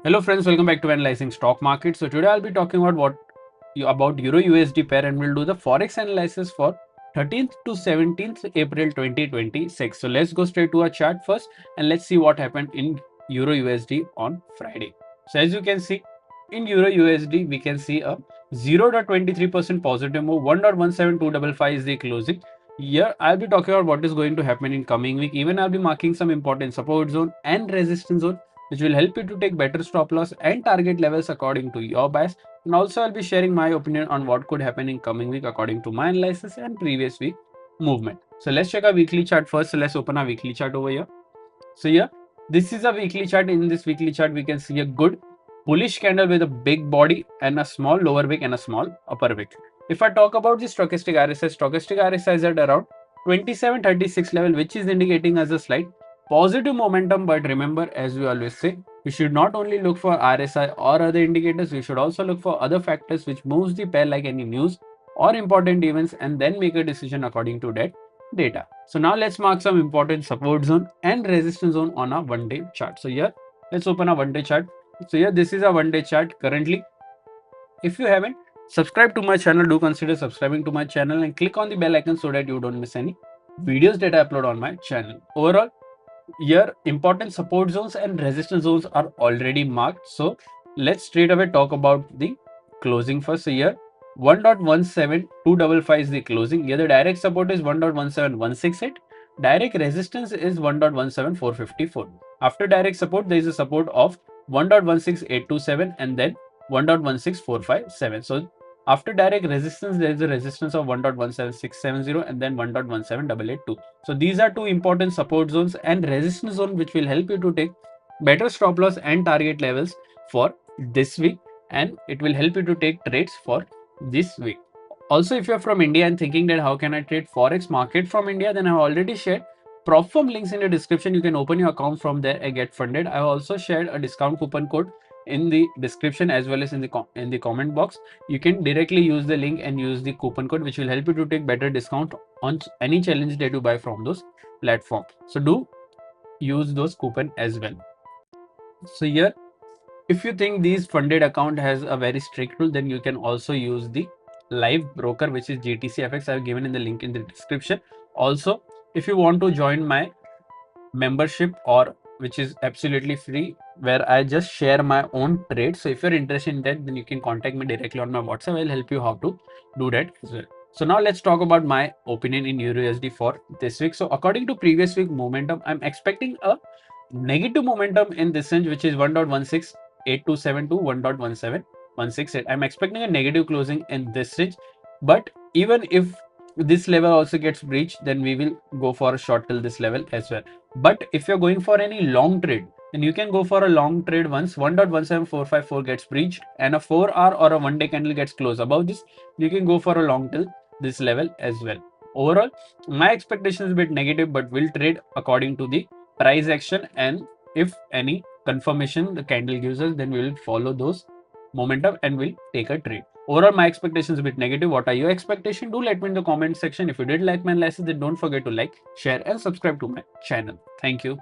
Hello friends, welcome back to Analyzing Stock Market. So today I'll be talking about about Euro USD pair, and we'll do the Forex analysis for 13th to 17th April 2026. So let's go straight to our chart first and let's see what happened in Euro USD on Friday. So as you can see, in Euro USD, we can see a 0.23% positive move, 1.17255 is the closing. Here I'll be talking about what is going to happen in coming week. Even I'll be marking some important support zone and resistance zone, which will help you to take better stop loss and target levels according to your bias. And also I'll be sharing my opinion on what could happen in coming week according to my analysis and previous week movement. So let's check our weekly chart first. So let's open our weekly chart over here. So here, this is a weekly chart. In this weekly chart, we can see a good bullish candle with a big body and a small lower wick and a small upper wick. If I talk about the stochastic RSI is at around 2736 level, which is indicating as a slight positive momentum. But remember, as we always say, we should not only look for RSI or other indicators, we should also look for other factors which moves the pair, like any news or important events, and then make a decision according to that data. So now let's mark some important support zone and resistance zone on a one-day chart. So here, let's open a one-day chart. So here, this is a one-day chart currently. If you haven't subscribed to my channel, do consider subscribing to my channel and click on the bell icon so that you don't miss any videos that I upload on my channel. Overall, here important support zones and resistance zones are already marked. So let's straight away talk about the closing first. So here 1.17255 is the closing. Here the direct support is 1.17168. Direct resistance is 1.17454. After direct support, there is a support of 1.16827 and then 1.16457. So after direct resistance, there is a resistance of 1.17670 and then 1.17882. So these are two important support zones and resistance zone which will help you to take better stop loss and target levels for this week, and it will help you to take trades for this week. Also, if you're from India and thinking that how can I trade Forex market from India, then I've already shared prop firm links in the description. You can open your account from there and get funded. I've also shared a discount coupon code in the description as well as in the comment box. You can directly use the link and use the coupon code, which will help you to take better discount on any challenge that you buy from those platforms. So do use those coupon as well. So here, if you think these funded account has a very strict rule, then you can also use the live broker, which is GTCFX. I've given in the link in the description. Also, if you want to join my membership, or which is absolutely free, where I just share my own trades. So if you're interested in that, then you can contact me directly on my WhatsApp. I'll help you how to do that as well. So now let's talk about my opinion in EURUSD for this week. So according to previous week momentum, I'm expecting a negative momentum in this range, which is 1.16827 to 1.17168. I'm expecting a negative closing in this range, but even if this level also gets breached, then we will go for a short till this level as well. But if you're going for any long trade, then you can go for a long trade once 1.17454 gets breached and a 4-hour or a one-day candle gets closed above this, you can go for a long till this level as well. Overall, my expectation is a bit negative, but we'll trade according to the price action, and if any confirmation the candle gives us, then we will follow those momentum and we'll take a trade. Overall, my expectation is a bit negative. What are your expectations? Do let me in the comment section. If you did like my analysis, then don't forget to like, share and subscribe to my channel. Thank you.